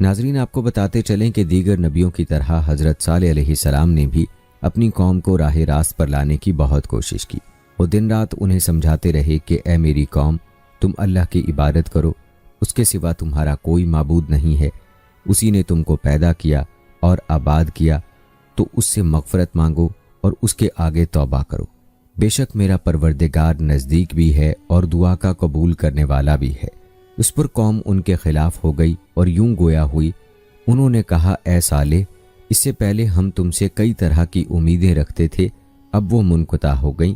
ناظرین، آپ کو بتاتے چلیں کہ دیگر نبیوں کی طرح حضرت صالح علیہ السلام نے بھی اپنی قوم کو راہ راست پر لانے کی بہت کوشش کی۔ وہ دن رات انہیں سمجھاتے رہے کہ اے میری قوم، تم اللہ کی عبادت کرو، اس کے سوا تمہارا کوئی معبود نہیں ہے، اسی نے تم کو پیدا کیا اور آباد کیا، تو اس سے مغفرت مانگو اور اس کے آگے توبہ کرو۔ بے شک میرا پروردگار نزدیک بھی ہے اور دعا کا قبول کرنے والا بھی ہے۔ اس پر قوم ان کے خلاف ہو گئی اور یوں گویا ہوئی۔ انہوں نے کہا، اے صالح، اس سے پہلے ہم تم سے کئی طرح کی امیدیں رکھتے تھے، اب وہ منقطع ہو گئیں۔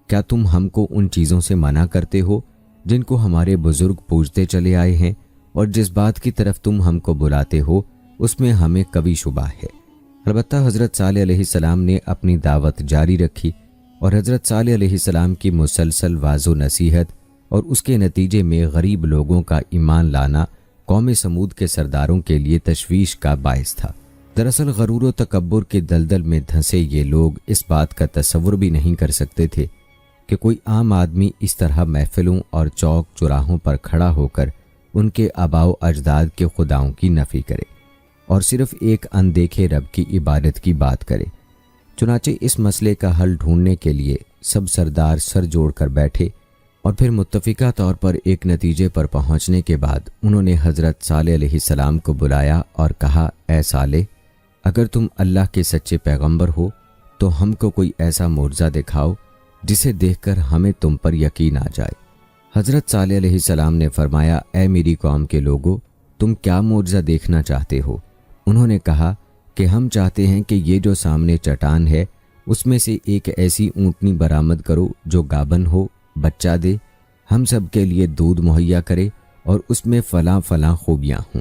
کیا تم ہم کو ان چیزوں سے منع کرتے ہو جن کو ہمارے بزرگ پوجتے چلے آئے ہیں، اور جس بات کی طرف تم ہم کو بلاتے ہو اس میں ہمیں کبھی شبہ ہے۔ البتہ حضرت صالح علیہ السلام نے اپنی دعوت جاری رکھی، اور حضرت صالح علیہ السلام کی مسلسل واعظ و نصیحت اور اس کے نتیجے میں غریب لوگوں کا ایمان لانا قوم سمود کے سرداروں کے لیے تشویش کا باعث تھا۔ دراصل غرور و تکبر کے دلدل میں دھنسے یہ لوگ اس بات کا تصور بھی نہیں کر سکتے تھے کہ کوئی عام آدمی اس طرح محفلوں اور چوک چوراہوں پر کھڑا ہو کر ان کے آباء و اجداد کے خداؤں کی نفی کرے اور صرف ایک اندیکھے رب کی عبادت کی بات کرے۔ چنانچہ اس مسئلے کا حل ڈھونڈنے کے لیے سب سردار سر جوڑ کر بیٹھے، اور پھر متفقہ طور پر ایک نتیجے پر پہنچنے کے بعد انہوں نے حضرت صالح علیہ السلام کو بلایا اور کہا، اے صالح، اگر تم اللہ کے سچے پیغمبر ہو تو ہم کو کوئی ایسا معجزہ دکھاؤ جسے دیکھ کر ہمیں تم پر یقین آ جائے۔ حضرت صالح علیہ السلام نے فرمایا، اے میری قوم کے لوگو، تم کیا معجزہ دیکھنا چاہتے ہو؟ انہوں نے کہا کہ ہم چاہتے ہیں کہ یہ جو سامنے چٹان ہے اس میں سے ایک ایسی اونٹنی برآمد کرو جو گابن ہو، بچہ دے، ہم سب کے لیے دودھ مہیا کرے اور اس میں فلاں فلاں خوبیاں ہوں۔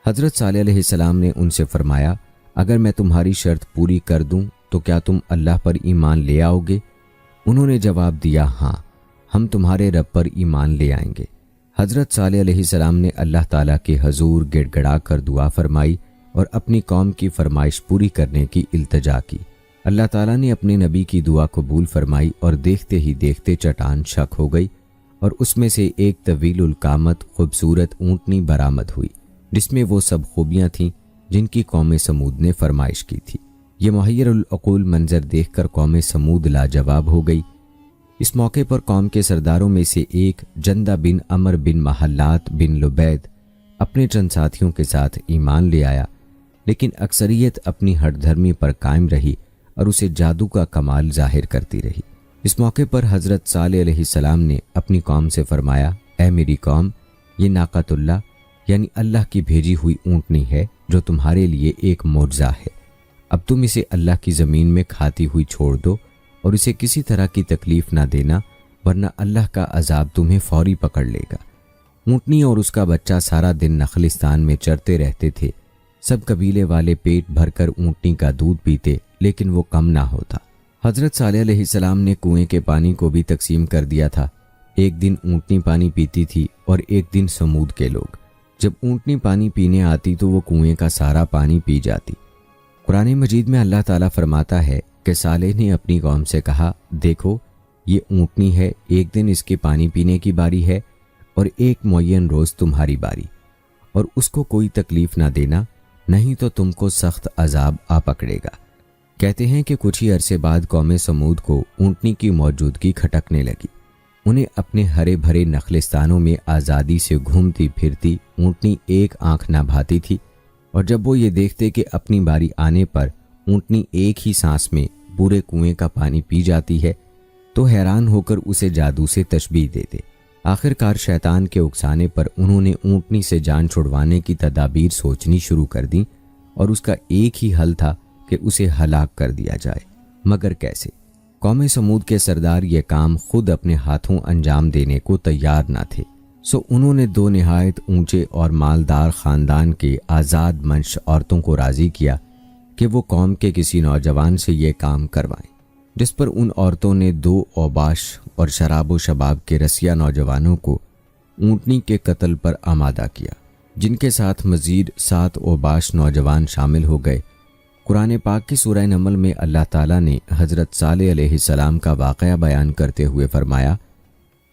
حضرت صالح علیہ السلام نے ان سے فرمایا، اگر میں تمہاری شرط پوری کر دوں تو کیا تم اللہ پر ایمان لے آؤ گے؟ انہوں نے جواب دیا، ہاں، ہم تمہارے رب پر ایمان لے آئیں گے۔ حضرت صالح علیہ السلام نے اللہ تعالیٰ کے حضور گڑ گڑا کر دعا فرمائی اور اپنی قوم کی فرمائش پوری کرنے کی التجا کی۔ اللہ تعالیٰ نے اپنے نبی کی دعا قبول فرمائی اور دیکھتے ہی دیکھتے چٹان شق ہو گئی، اور اس میں سے ایک طویل القامت خوبصورت اونٹنی برآمد ہوئی جس میں وہ سب خوبیاں تھیں جن کی قوم سمود نے فرمائش کی تھی۔ یہ محیر العقول منظر دیکھ کر قوم سمود لاجواب ہو گئی۔ اس موقع پر قوم کے سرداروں میں سے ایک جندہ بن عمر بن محلات بن لبید اپنے چند ساتھیوں کے ساتھ ایمان لے آیا، لیکن اکثریت اپنی ہٹ دھرمی پر قائم رہی اور اسے جادو کا کمال ظاہر کرتی رہی۔ اس موقع پر حضرت صالح علیہ السلام نے اپنی قوم سے فرمایا، اے میری قوم، یہ ناقۃ اللہ یعنی اللہ کی بھیجی ہوئی اونٹنی ہے جو تمہارے لیے ایک معجزہ ہے۔ اب تم اسے اللہ کی زمین میں کھاتی ہوئی چھوڑ دو اور اسے کسی طرح کی تکلیف نہ دینا، ورنہ اللہ کا عذاب تمہیں فوری پکڑ لے گا۔ اونٹنی اور اس کا بچہ سارا دن نخلستان میں چرتے رہتے تھے۔ سب قبیلے والے پیٹ بھر کر اونٹنی کا دودھ پیتے، لیکن وہ کم نہ ہوتا۔ حضرت صالح علیہ السلام نے کنویں کے پانی کو بھی تقسیم کر دیا تھا۔ ایک دن اونٹنی پانی پیتی تھی اور ایک دن سمود کے لوگ۔ جب اونٹنی پانی پینے آتی تو وہ کنویں کا سارا پانی پی جاتی۔ قرآن مجید میں اللہ تعالیٰ فرماتا ہے کہ صالح نے اپنی قوم سے کہا، دیکھو یہ اونٹنی ہے، ایک دن اس کے پانی پینے کی باری ہے اور ایک معین روز تمہاری باری، اور اس کو کوئی تکلیف نہ دینا، نہیں تو تم کو سخت عذاب آ پکڑے گا۔ کہتے ہیں کہ کچھ ہی عرصے بعد قوم سمود کو اونٹنی کی موجودگی کھٹکنے لگی۔ انہیں اپنے ہرے بھرے نخلستانوں میں آزادی سے گھومتی پھرتی اونٹنی ایک آنکھ نہ بھاتی تھی، اور جب وہ یہ دیکھتے کہ اپنی باری آنے پر اونٹنی ایک ہی سانس میں پورے کنویں کا پانی پی جاتی ہے تو حیران ہو کر اسے جادو سے تشبیہ دیتے۔ آخر کار شیطان کے اکسانے پر انہوں نے اونٹنی سے جان چھڑوانے کی تدابیر سوچنی شروع کر دیں، اور اس کا ایک ہی حل تھا کہ اسے ہلاک کر دیا جائے۔ مگر کیسے؟ قوم سمود کے سردار یہ کام خود اپنے ہاتھوں انجام دینے کو تیار نہ تھے، سو انہوں نے دو نہایت اونچے اور مالدار خاندان کے آزاد منش عورتوں کو راضی کیا کہ وہ قوم کے کسی نوجوان سے یہ کام کروائیں، جس پر ان عورتوں نے 2 اوباش اور شراب و شباب کے رسیا نوجوانوں کو اونٹنی کے قتل پر آمادہ کیا، جن کے ساتھ مزید 7 اوباش نوجوان شامل ہو گئے۔ قرآن پاک کی سورہ نمل میں اللہ تعالیٰ نے حضرت صالح علیہ السلام کا واقعہ بیان کرتے ہوئے فرمایا،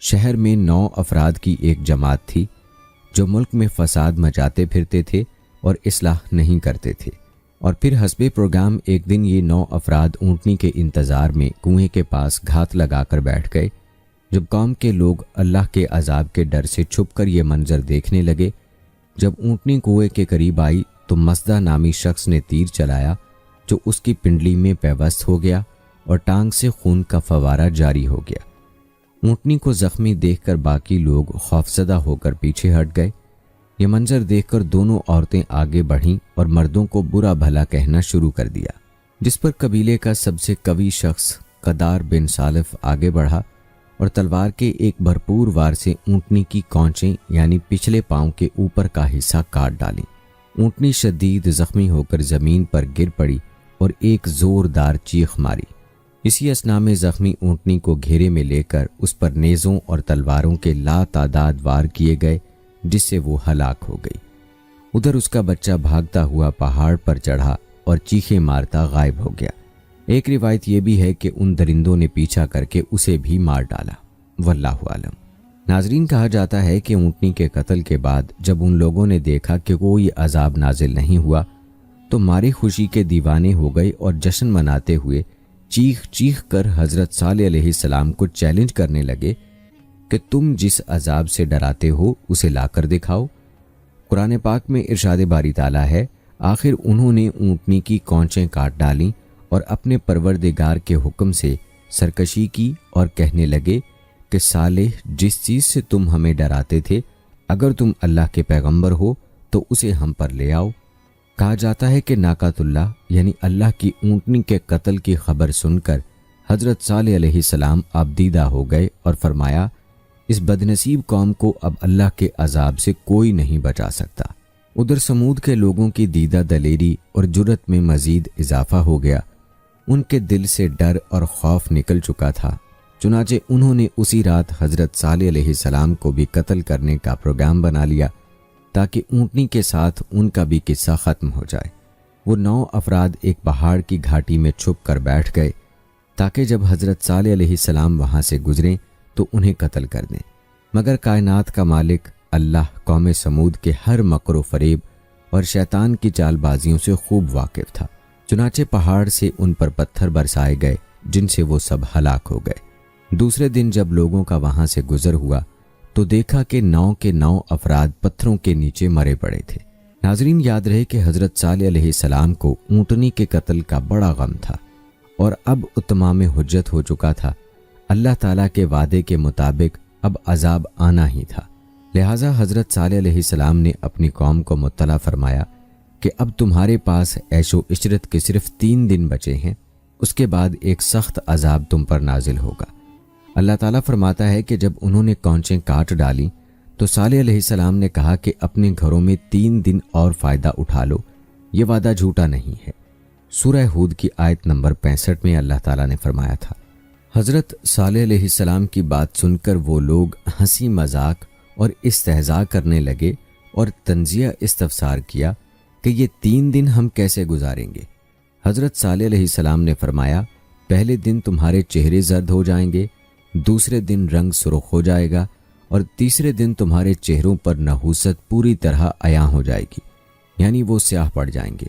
شہر میں 9 افراد کی ایک جماعت تھی جو ملک میں فساد مچاتے پھرتے تھے اور اصلاح نہیں کرتے تھے۔ اور پھر حسب پروگرام ایک دن یہ 9 افراد اونٹنی کے انتظار میں کنویں کے پاس گھات لگا کر بیٹھ گئے۔ جب قوم کے لوگ اللہ کے عذاب کے ڈر سے چھپ کر یہ منظر دیکھنے لگے، جب اونٹنی کنویں کے قریب آئی تو مصدہ نامی شخص نے تیر چلایا جو اس کی پنڈلی میں پیوست ہو گیا اور ٹانگ سے خون کا فوارہ جاری ہو گیا۔ اونٹنی کو زخمی دیکھ کر باقی لوگ خوفزدہ ہو کر پیچھے ہٹ گئے۔ یہ منظر دیکھ کر دونوں عورتیں آگے بڑھیں اور مردوں کو برا بھلا کہنا شروع کر دیا، جس پر قبیلے کا سب سے قوی شخص قدار بن سالف آگے بڑھا اور تلوار کے ایک بھرپور وار سے اونٹنی کی کونچیں یعنی پچھلے پاؤں کے اوپر کا حصہ کاٹ ڈالیں۔ اونٹنی شدید زخمی ہو کر زمین پر گر پڑی اور ایک زوردار چیخ ماری۔ اسی اثنا میں زخمی اونٹنی کو گھیرے میں لے کر اس پر نیزوں اور تلواروں کے لا تعداد وار کیے گئے، جس سے وہ ہلاک ہو گئی۔ ادھر اس کا بچہ بھاگتا ہوا پہاڑ پر چڑھا اور چیخیں مارتا غائب ہو گیا۔ ایک روایت یہ بھی ہے کہ ان درندوں نے پیچھا کر کے اسے بھی مار ڈالا، واللہ عالم۔ ناظرین، کہا جاتا ہے کہ اونٹنی کے قتل کے بعد جب ان لوگوں نے دیکھا کہ کوئی عذاب نازل نہیں ہوا تو مارے خوشی کے دیوانے ہو گئے اور جشن مناتے ہوئے چیخ چیخ کر حضرت صالح علیہ السلام کو چیلنج کرنے لگے کہ تم جس عذاب سے ڈراتے ہو اسے لا کر دکھاؤ۔ قرآن پاک میں ارشاد باری تعالیٰ ہے، آخر انہوں نے اونٹنی کی کونچیں کاٹ ڈالیں اور اپنے پروردگار کے حکم سے سرکشی کی اور کہنے لگے کہ صالح، جس چیز سے تم ہمیں ڈراتے تھے، اگر تم اللہ کے پیغمبر ہو تو اسے ہم پر لے آؤ۔ کہا جاتا ہے کہ ناقۃ اللہ یعنی اللہ کی اونٹنی کے قتل کی خبر سن کر حضرت صالح علیہ السلام آبدیدہ ہو گئے اور فرمایا، اس بدنصیب قوم کو اب اللہ کے عذاب سے کوئی نہیں بچا سکتا۔ ادھر سمود کے لوگوں کی دیدہ دلیری اور جرت میں مزید اضافہ ہو گیا۔ ان کے دل سے ڈر اور خوف نکل چکا تھا، چنانچہ انہوں نے اسی رات حضرت صالح علیہ السلام کو بھی قتل کرنے کا پروگرام بنا لیا تاکہ اونٹنی کے ساتھ ان کا بھی قصہ ختم ہو جائے۔ وہ 9 افراد ایک پہاڑ کی گھاٹی میں چھپ کر بیٹھ گئے تاکہ جب حضرت صالح علیہ السلام وہاں سے گزریں تو انہیں قتل کر دیں، مگر کائنات کا مالک اللہ قوم سمود کے ہر مکر و فریب اور شیطان کی چال بازیوں سے خوب واقف تھا، چنانچہ پہاڑ سے ان پر پتھر برسائے گئے جن سے وہ سب ہلاک ہو گئے۔ دوسرے دن جب لوگوں کا وہاں سے گزر ہوا تو دیکھا کہ 9 کے 9 افراد پتھروں کے نیچے مرے پڑے تھے۔ ناظرین، یاد رہے کہ حضرت صالح علیہ السلام کو اونٹنی کے قتل کا بڑا غم تھا اور اب اتمام حجت ہو چکا تھا۔ اللہ تعالیٰ کے وعدے کے مطابق اب عذاب آنا ہی تھا، لہٰذا حضرت صالح علیہ السلام نے اپنی قوم کو مطلع فرمایا کہ اب تمہارے پاس عیش و عشرت کے صرف 3 دن بچے ہیں، اس کے بعد ایک سخت عذاب تم پر نازل ہوگا۔ اللہ تعالیٰ فرماتا ہے کہ جب انہوں نے کونچیں کاٹ ڈالیں تو صالح علیہ السلام نے کہا کہ اپنے گھروں میں 3 دن اور فائدہ اٹھا لو، یہ وعدہ جھوٹا نہیں ہے۔ سورہ ہود کی آیت نمبر 65 میں اللہ تعالیٰ نے فرمایا تھا۔ حضرت صالح علیہ السلام کی بات سن کر وہ لوگ ہنسی مذاق اور استہزاء کرنے لگے اور تنزیہ استفسار کیا کہ یہ 3 دن ہم کیسے گزاریں گے۔ حضرت صالح علیہ السلام نے فرمایا، پہلے دن تمہارے چہرے زرد ہو جائیں گے، دوسرے دن رنگ سرخ ہو جائے گا اور تیسرے دن تمہارے چہروں پر نحوست پوری طرح عیاں ہو جائے گی، یعنی وہ سیاہ پڑ جائیں گے،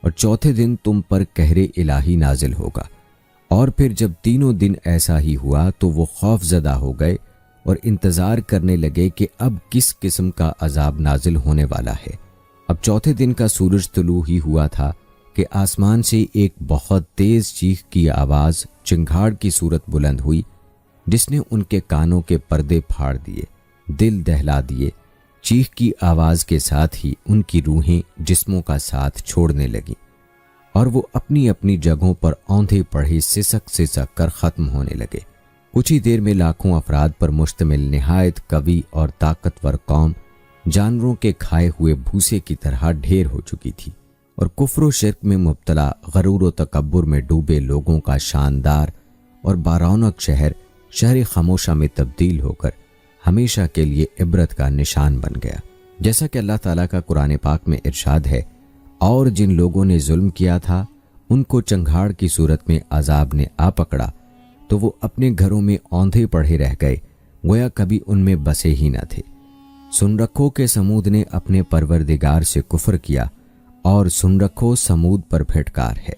اور چوتھے دن تم پر قہر الہی نازل ہوگا۔ اور پھر جب تینوں دن ایسا ہی ہوا تو وہ خوف زدہ ہو گئے اور انتظار کرنے لگے کہ اب کس قسم کا عذاب نازل ہونے والا ہے۔ اب چوتھے دن کا سورج طلوع ہی ہوا تھا کہ آسمان سے ایک بہت تیز چیخ کی آواز چنگھاڑ کی صورت بلند ہوئی، جس نے ان کے کانوں کے پردے پھاڑ دیے، دل دہلا دیے۔ چیخ کی آواز کے ساتھ ہی ان کی روحیں جسموں کا ساتھ چھوڑنے لگیں اور وہ اپنی اپنی جگہوں پر اوندھے پڑھے سسک سسک کر ختم ہونے لگے۔ کچھ ہی دیر میں لاکھوں افراد پر مشتمل نہایت قوی اور طاقتور قوم جانوروں کے کھائے ہوئے بھوسے کی طرح ڈھیر ہو چکی تھی، اور کفر و شرک میں مبتلا غرور و تکبر میں ڈوبے لوگوں کا شاندار اور بارونق شہر خاموشہ میں تبدیل ہو کر ہمیشہ کے لیے عبرت کا نشان بن گیا۔ جیسا کہ اللہ تعالیٰ کا قرآن پاک میں ارشاد ہے، اور جن لوگوں نے ظلم کیا تھا ان کو چنگھاڑ کی صورت میں عذاب نے آ پکڑا تو وہ اپنے گھروں میں اوندھے پڑھے رہ گئے، گویا کبھی ان میں بسے ہی نہ تھے۔ سن رکھو کہ سمود نے اپنے پروردگار سے کفر کیا اور سن رکھو سمود پر پھٹکار ہے۔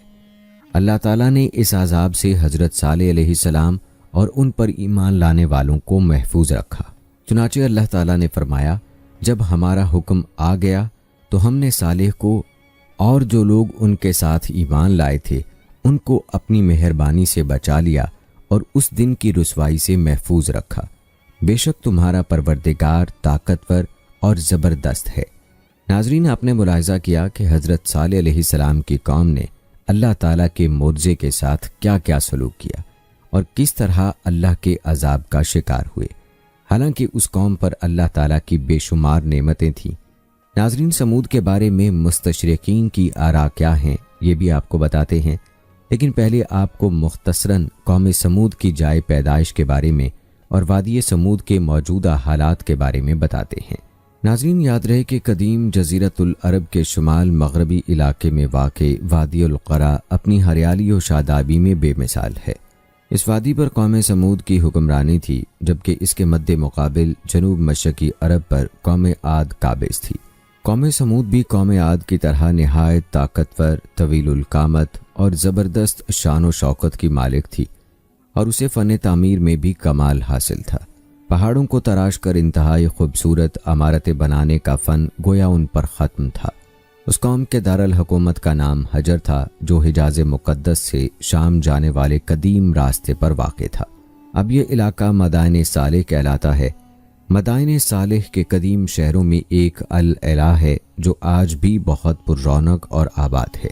اللہ تعالیٰ نے اس عذاب سے حضرت صالح علیہ السلام اور ان پر ایمان لانے والوں کو محفوظ رکھا۔ چنانچہ اللہ تعالیٰ نے فرمایا، جب ہمارا حکم آ گیا تو ہم نے صالح کو اور جو لوگ ان کے ساتھ ایمان لائے تھے ان کو اپنی مہربانی سے بچا لیا اور اس دن کی رسوائی سے محفوظ رکھا۔ بے شک تمہارا پروردگار طاقتور اور زبردست ہے۔ ناظرین، آپ نے ملاحظہ کیا کہ حضرت صالح علیہ السلام کی قوم نے اللہ تعالیٰ کے معجزے کے ساتھ کیا کیا سلوک کیا اور کس طرح اللہ کے عذاب کا شکار ہوئے، حالانکہ اس قوم پر اللہ تعالیٰ کی بے شمار نعمتیں تھیں۔ ناظرین، سمود کے بارے میں مستشرقین کی آراء کیا ہیں یہ بھی آپ کو بتاتے ہیں، لیکن پہلے آپ کو مختصراً قوم سمود کی جائے پیدائش کے بارے میں اور وادی سمود کے موجودہ حالات کے بارے میں بتاتے ہیں۔ ناظرین، یاد رہے کہ قدیم جزیرت العرب کے شمال مغربی علاقے میں واقع وادی القرا اپنی ہریالی و شادابی میں بے مثال ہے۔ اس وادی پر قوم سمود کی حکمرانی تھی، جبکہ اس کے مد مقابل جنوب مشرقی عرب پر قوم عاد قابض تھی۔ قوم سمود بھی قوم عاد کی طرح نہایت طاقتور، طویل القامت اور زبردست شان و شوکت کی مالک تھی، اور اسے فن تعمیر میں بھی کمال حاصل تھا۔ پہاڑوں کو تراش کر انتہائی خوبصورت عمارتیں بنانے کا فن گویا ان پر ختم تھا۔ اس قوم کے دارالحکومت کا نام حجر تھا، جو حجاز مقدس سے شام جانے والے قدیم راستے پر واقع تھا۔ اب یہ علاقہ مدائن صالح کہلاتا ہے۔ مدائن صالح کے قدیم شہروں میں ایک العلا ہے جو آج بھی بہت پر رونق اور آباد ہے۔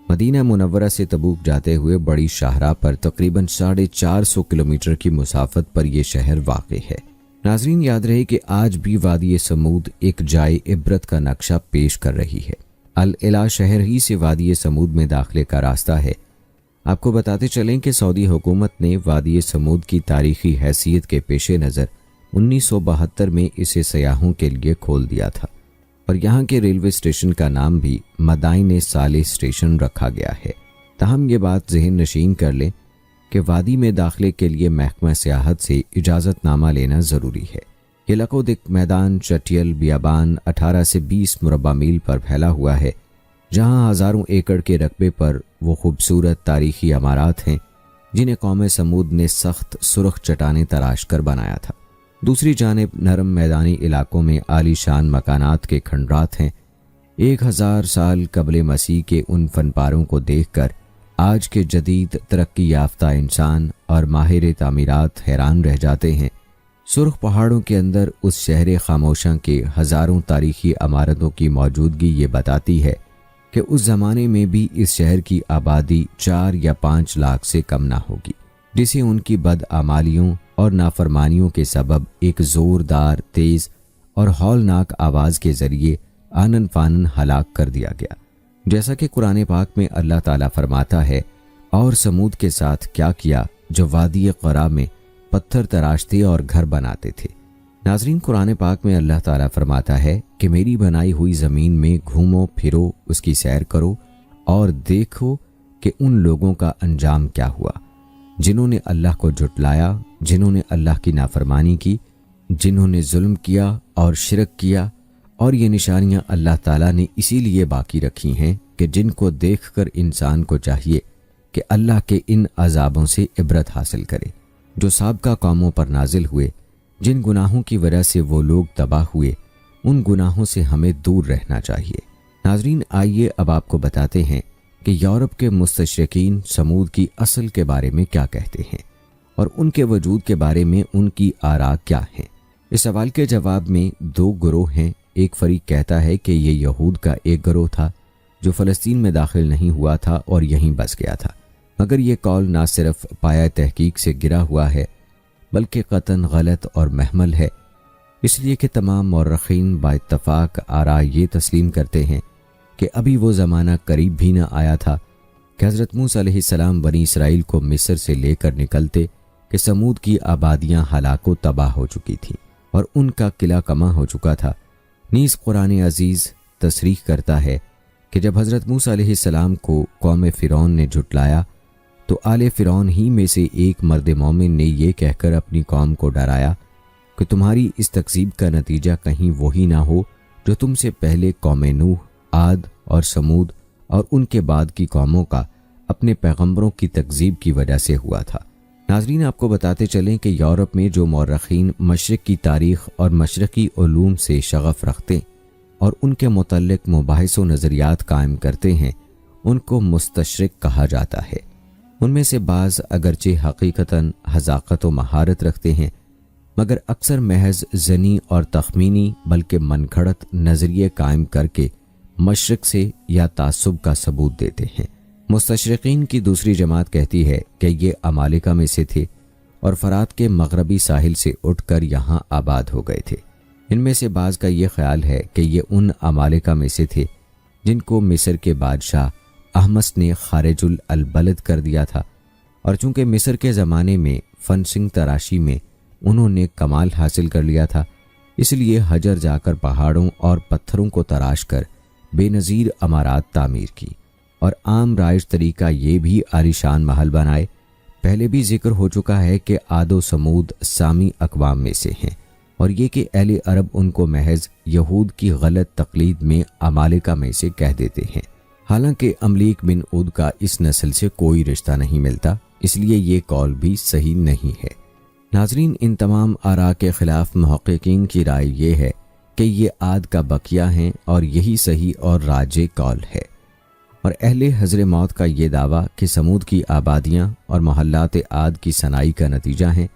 مدینہ منورہ سے تبوک جاتے ہوئے بڑی شاہراہ پر تقریباً 450 کلومیٹر کی مسافت پر یہ شہر واقع ہے۔ ناظرین، یاد رہے کہ آج بھی وادی سمود ایک جائے عبرت کا نقشہ پیش کر رہی ہے۔ العلا شہر ہی سے وادی سمود میں داخلے کا راستہ ہے۔ آپ کو بتاتے چلیں کہ سعودی حکومت نے وادی سمود کی تاریخی حیثیت کے پیش نظر 1972 میں اسے سیاحوں کے لیے کھول دیا تھا، اور یہاں کے ریلوے اسٹیشن کا نام بھی مدائن صالح اسٹیشن رکھا گیا ہے۔ تاہم یہ بات ذہن نشین کر لیں کہ وادی میں داخلے کے لیے محکمہ سیاحت سے اجازت نامہ لینا ضروری ہے۔ یہ لکودک میدان چٹیل بیابان 18 سے 20 مربع میل پر پھیلا ہوا ہے، جہاں ہزاروں ایکڑ کے رقبے پر وہ خوبصورت تاریخی عمارات ہیں جنہیں قوم سمود نے سخت سرخ چٹانیں تراش کر بنایا تھا۔ دوسری جانب نرم میدانی علاقوں میں عالی شان مکانات کے کھنڈرات ہیں۔ 1000 سال قبل مسیح کے ان فن پاروں کو دیکھ کر آج کے جدید ترقی یافتہ انسان اور ماہر تعمیرات حیران رہ جاتے ہیں۔ سرخ پہاڑوں کے اندر اس شہر خاموشاں کے ہزاروں تاریخی عمارتوں کی موجودگی یہ بتاتی ہے کہ اس زمانے میں بھی اس شہر کی آبادی 4 یا 5 لاکھ سے کم نہ ہوگی، جسے ان کی بدعمالیوں اور نافرمانیوں کے سبب ایک زوردار، تیز اور ہولناک آواز کے ذریعے آنن فانن ہلاک کر دیا گیا۔ جیسا کہ قرآن پاک میں اللہ تعالیٰ فرماتا ہے، اور سمود کے ساتھ کیا کیا جو وادی قرا میں پتھر تراشتے اور گھر بناتے تھے۔ ناظرین، قرآن پاک میں اللہ تعالیٰ فرماتا ہے کہ میری بنائی ہوئی زمین میں گھومو پھرو، اس کی سیر کرو اور دیکھو کہ ان لوگوں کا انجام کیا ہوا جنہوں نے اللہ کو جھٹلایا، جنہوں نے اللہ کی نافرمانی کی، جنہوں نے ظلم کیا اور شرک کیا، اور یہ نشانیاں اللہ تعالیٰ نے اسی لیے باقی رکھی ہیں کہ جن کو دیکھ کر انسان کو چاہیے کہ اللہ کے ان عذابوں سے عبرت حاصل کرے جو سابقہ قوموں پر نازل ہوئے۔ جن گناہوں کی وجہ سے وہ لوگ تباہ ہوئے، ان گناہوں سے ہمیں دور رہنا چاہیے۔ ناظرین، آئیے اب آپ کو بتاتے ہیں کہ یورپ کے مستشرقین سمود کی اصل کے بارے میں کیا کہتے ہیں اور ان کے وجود کے بارے میں ان کی آراء کیا ہیں۔ اس سوال کے جواب میں 2 گروہ ہیں۔ ایک فریق کہتا ہے کہ یہ یہود کا ایک گروہ تھا جو فلسطین میں داخل نہیں ہوا تھا اور یہیں بس گیا تھا، مگر یہ قول نہ صرف پایہ تحقیق سے گرا ہوا ہے بلکہ قطعاً غلط اور محمل ہے، اس لیے کہ تمام مورخین با اتفاق آراء یہ تسلیم کرتے ہیں کہ ابھی وہ زمانہ قریب بھی نہ آیا تھا کہ حضرت موسیٰ علیہ السلام بنی اسرائیل کو مصر سے لے کر نکلتے کہ سمود کی آبادیاں ہلاک و تباہ ہو چکی تھیں اور ان کا قلعہ کما ہو چکا تھا۔ نیز قرآن عزیز تصریح کرتا ہے کہ جب حضرت موسیٰ علیہ السلام کو قوم فرعون نے جھٹلایا تو آل فرعون ہی میں سے ایک مرد مومن نے یہ کہہ کر اپنی قوم کو ڈرایا کہ تمہاری اس تکذیب کا نتیجہ کہیں وہی نہ ہو جو تم سے پہلے قوم نوح، عاد اور سمود اور ان کے بعد کی قوموں کا اپنے پیغمبروں کی تکذیب کی وجہ سے ہوا تھا۔ ناظرین، آپ کو بتاتے چلیں کہ یورپ میں جو مورخین مشرق کی تاریخ اور مشرقی علوم سے شغف رکھتے اور ان کے متعلق مباحث و نظریات قائم کرتے ہیں، ان کو مستشرق کہا جاتا ہے۔ ان میں سے بعض اگرچہ حقیقتاً حذاقت و مہارت رکھتے ہیں، مگر اکثر محض ظنی اور تخمینی بلکہ من گھڑت نظریے قائم کر کے مشرق سے یا تعصب کا ثبوت دیتے ہیں۔ مستشرقین کی دوسری جماعت کہتی ہے کہ یہ امالکہ میں سے تھے اور فرات کے مغربی ساحل سے اٹھ کر یہاں آباد ہو گئے تھے۔ ان میں سے بعض کا یہ خیال ہے کہ یہ ان امالکہ میں سے تھے جن کو مصر کے بادشاہ احمس نے خارج البلد کر دیا تھا، اور چونکہ مصر کے زمانے میں فن سنگ تراشی میں انہوں نے کمال حاصل کر لیا تھا، اس لیے حجر جا کر پہاڑوں اور پتھروں کو تراش کر بے نظیر عمارات تعمیر کی، اور عام رائج طریقہ یہ بھی عالیشان محل بنائے۔ پہلے بھی ذکر ہو چکا ہے کہ عاد و سمود سامی اقوام میں سے ہیں، اور یہ کہ اہل عرب ان کو محض یہود کی غلط تقلید میں امالکہ میں سے کہہ دیتے ہیں، حالانکہ املیک بن عود کا اس نسل سے کوئی رشتہ نہیں ملتا، اس لیے یہ قول بھی صحیح نہیں ہے۔ ناظرین، ان تمام آراء کے خلاف محققین کی رائے یہ ہے کہ یہ عاد کا بقیہ ہیں اور یہی صحیح اور راجح قول ہے، اور اہل حضر موت کا یہ دعویٰ کہ سمود کی آبادیاں اور محلات عاد کی صناعی کا نتیجہ ہیں،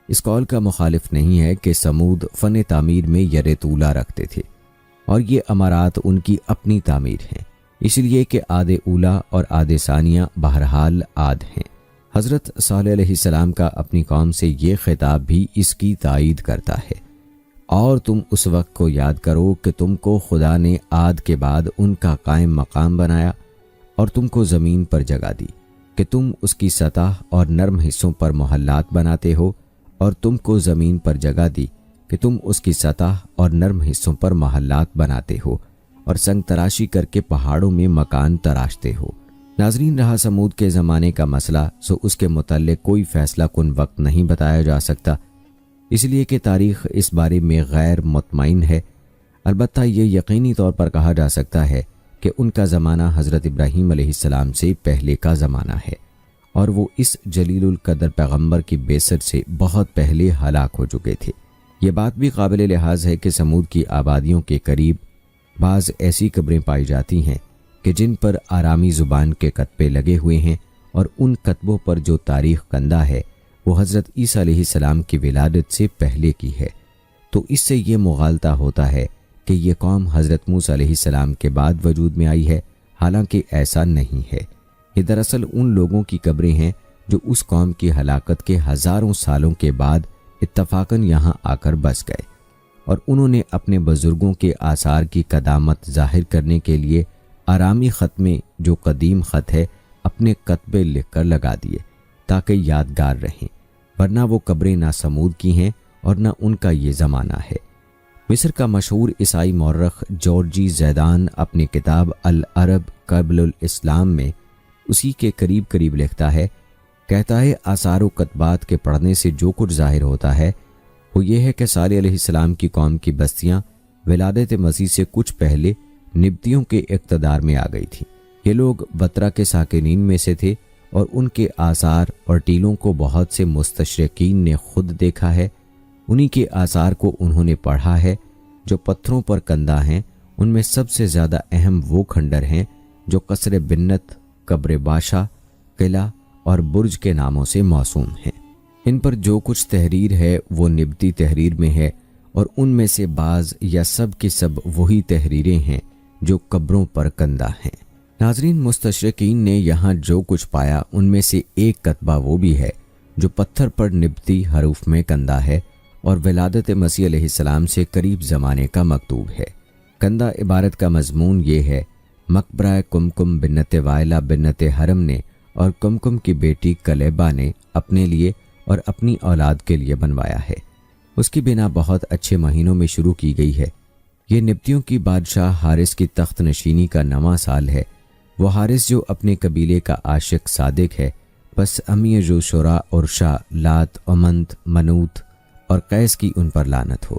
اس قول کا مخالف نہیں ہے کہ سمود فن تعمیر میں یر طولہ رکھتے تھے اور یہ عمارات ان کی اپنی تعمیر ہیں، اس لیے کہ عاد اولا اور عاد ثانیہ بہرحال عاد ہیں۔ حضرت صالح علیہ السلام کا اپنی قوم سے یہ خطاب بھی اس کی تائید کرتا ہے، اور تم اس وقت کو یاد کرو کہ تم کو خدا نے عاد کے بعد ان کا قائم مقام بنایا اور تم کو زمین پر جگہ دی کہ تم اس کی سطح اور نرم حصوں پر محلات بناتے ہو، اور تم کو زمین پر جگہ دی کہ تم اس کی سطح اور نرم حصوں پر محلات بناتے ہو اور سنگ تراشی کر کے پہاڑوں میں مکان تراشتے ہو۔ ناظرین، رہا سمود کے زمانے کا مسئلہ، سو اس کے متعلق کوئی فیصلہ کن وقت نہیں بتایا جا سکتا، اس لیے کہ تاریخ اس بارے میں غیر مطمئن ہے۔ البتہ یہ یقینی طور پر کہا جا سکتا ہے کہ ان کا زمانہ حضرت ابراہیم علیہ السلام سے پہلے کا زمانہ ہے، اور وہ اس جلیل القدر پیغمبر کی بعثت سے بہت پہلے ہلاک ہو چکے تھے۔ یہ بات بھی قابل لحاظ ہے کہ سمود کی آبادیوں کے قریب بعض ایسی قبریں پائی جاتی ہیں کہ جن پر آرامی زبان کے کتبے لگے ہوئے ہیں، اور ان کتبوں پر جو تاریخ کندہ ہے وہ حضرت عیسیٰ علیہ السلام کی ولادت سے پہلے کی ہے، تو اس سے یہ مغالطہ ہوتا ہے کہ یہ قوم حضرت موسیٰ علیہ السلام کے بعد وجود میں آئی ہے، حالانکہ ایسا نہیں ہے۔ یہ دراصل ان لوگوں کی قبریں ہیں جو اس قوم کی ہلاکت کے ہزاروں سالوں کے بعد اتفاقاً یہاں آ کر بس گئے، اور انہوں نے اپنے بزرگوں کے آثار کی قدامت ظاہر کرنے کے لیے آرامی خط میں جو قدیم خط ہے اپنے کتبے لکھ کر لگا دیے تاکہ یادگار رہیں، ورنہ وہ قبریں نہ سمود کی ہیں اور نہ ان کا یہ زمانہ ہے۔ مصر کا مشہور عیسائی مورخ جورجی زیدان اپنی کتاب العرب قبل الاسلام میں اسی کے قریب قریب لکھتا ہے، کہتا ہے آثار و کتبات کے پڑھنے سے جو کچھ ظاہر ہوتا ہے وہ یہ ہے کہ صالح علیہ السلام کی قوم کی بستیاں ولادت مسیح سے کچھ پہلے نبتیوں کے اقتدار میں آ گئی تھیں۔ یہ لوگ بطرہ کے ساکنین میں سے تھے، اور ان کے آثار اور ٹیلوں کو بہت سے مستشرقین نے خود دیکھا ہے۔ انہی کے آثار کو انہوں نے پڑھا ہے جو پتھروں پر کندہ ہیں۔ ان میں سب سے زیادہ اہم وہ کھنڈر ہیں جو قصر بنت، قبر باشا، قلعہ اور برج کے ناموں سے موسوم ہیں۔ ان پر جو کچھ تحریر ہے وہ نبتی تحریر میں ہے، اور ان میں سے بعض یا سب کے سب وہی تحریریں ہیں جو قبروں پر کندہ ہیں۔ ناظرین، مستشرقین نے یہاں جو کچھ پایا ان میں سے ایک کتبہ وہ بھی ہے جو پتھر پر نبتی حروف میں کندہ ہے اور ولادت مسیح علیہ السلام سے قریب زمانے کا مکتوب ہے۔ کندہ عبارت کا مضمون یہ ہے، مقبرہ کمکم بنت وائلہ بنت حرم نے اور کمکم کی بیٹی کلیبہ نے اپنے لیے اور اپنی اولاد کے لیے بنوایا ہے۔ اس کی بنا بہت اچھے مہینوں میں شروع کی گئی ہے۔ یہ نبتیوں کی بادشاہ حارث کی تخت نشینی کا نواں سال ہے۔ وہ حارث جو اپنے قبیلے کا عاشق صادق ہے، بس امی جو شورا اور شاہ لات امنت منوت اور قیس کی ان پر لعنت ہو،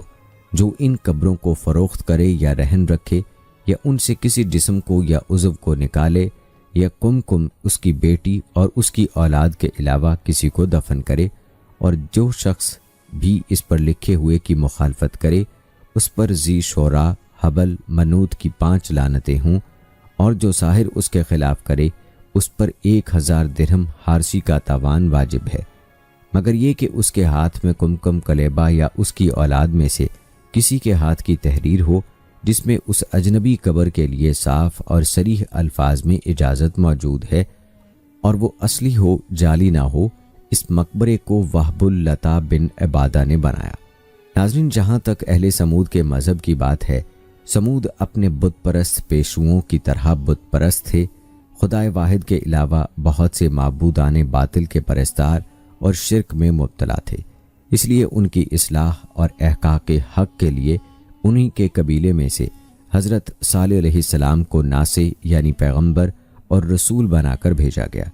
جو ان قبروں کو فروخت کرے یا رہن رکھے، یا ان سے کسی جسم کو یا عضو کو نکالے یا کم اس کی بیٹی اور اس کی اولاد کے علاوہ کسی کو دفن کرے، اور جو شخص بھی اس پر لکھے ہوئے کی مخالفت کرے اس پر ذی شورا، حبل، منوت کی 5 لعنتیں ہوں، اور جو ساحر اس کے خلاف کرے اس پر 1000 درہم حارسی کا تاوان واجب ہے، مگر یہ کہ اس کے ہاتھ میں کم کلیبہ یا اس کی اولاد میں سے کسی کے ہاتھ کی تحریر ہو جس میں اس اجنبی قبر کے لیے صاف اور صریح الفاظ میں اجازت موجود ہے، اور وہ اصلی ہو جعلی نہ ہو۔ اس مقبرے کو وہب اللتا بن عبادہ نے بنایا۔ ناظرین، جہاں تک اہل سمود کے مذہب کی بات ہے، سمود اپنے بت پرست پیشوؤں کی طرح بت پرست تھے، خدائے واحد کے علاوہ بہت سے معبودان باطل کے پرستار اور شرک میں مبتلا تھے، اس لیے ان کی اصلاح اور احقاق حق کے لیے انہی کے قبیلے میں سے حضرت صالح علیہ السلام کو ناصح یعنی پیغمبر اور رسول بنا کر بھیجا گیا،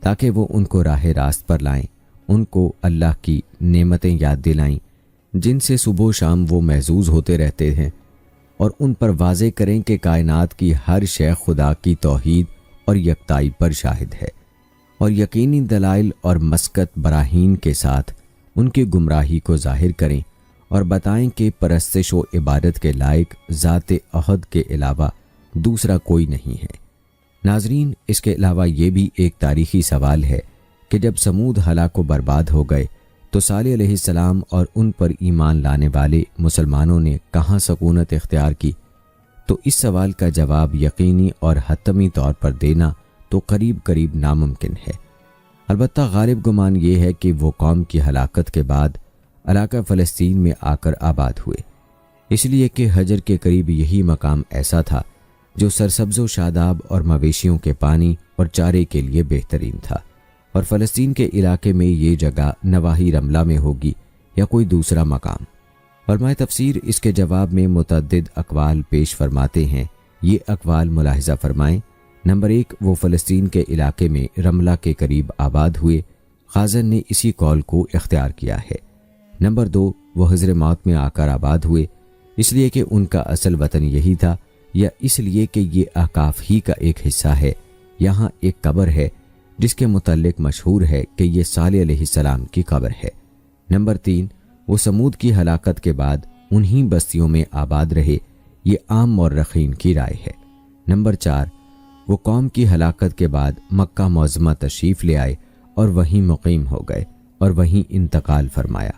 تاکہ وہ ان کو راہ راست پر لائیں، ان کو اللہ کی نعمتیں یاد دلائیں جن سے صبح و شام وہ محظوظ ہوتے رہتے ہیں، اور ان پر واضح کریں کہ کائنات کی ہر شے خدا کی توحید اور یکتائی پر شاہد ہے، اور یقینی دلائل اور مسکت براہین کے ساتھ ان کی گمراہی کو ظاہر کریں، اور بتائیں کہ پرستش و عبادت کے لائق ذات احد کے علاوہ دوسرا کوئی نہیں ہے۔ ناظرین، اس کے علاوہ یہ بھی ایک تاریخی سوال ہے کہ جب سمود ہلاک و برباد ہو گئے تو صالح علیہ السلام اور ان پر ایمان لانے والے مسلمانوں نے کہاں سکونت اختیار کی؟ تو اس سوال کا جواب یقینی اور حتمی طور پر دینا تو قریب ناممکن ہے۔ البتہ غالب گمان یہ ہے کہ وہ قوم کی ہلاکت کے بعد علاقہ فلسطین میں آ کر آباد ہوئے، اس لیے کہ حجر کے قریب یہی مقام ایسا تھا جو سرسبز و شاداب اور مویشیوں کے پانی اور چارے کے لیے بہترین تھا، اور فلسطین کے علاقے میں یہ جگہ نواحی رملہ میں ہوگی یا کوئی دوسرا مقام۔ علماء تفسیر اس کے جواب میں متعدد اقوال پیش فرماتے ہیں۔ یہ اقوال ملاحظہ فرمائیں۔ نمبر 1، وہ فلسطین کے علاقے میں رملہ کے قریب آباد ہوئے، خازن نے اسی قول کو اختیار کیا ہے۔ نمبر 2، وہ حضر موت میں آ کر آباد ہوئے، اس لیے کہ ان کا اصل وطن یہی تھا، یا اس لیے کہ یہ احقاف ہی کا ایک حصہ ہے۔ یہاں ایک قبر ہے جس کے متعلق مشہور ہے کہ یہ صالح علیہ السلام کی قبر ہے۔ نمبر 3، وہ سمود کی ہلاکت کے بعد انہی بستیوں میں آباد رہے، یہ عام مورخین کی رائے ہے۔ نمبر 4، وہ قوم کی ہلاکت کے بعد مکہ معظمہ تشریف لے آئے اور وہیں مقیم ہو گئے اور وہیں انتقال فرمایا،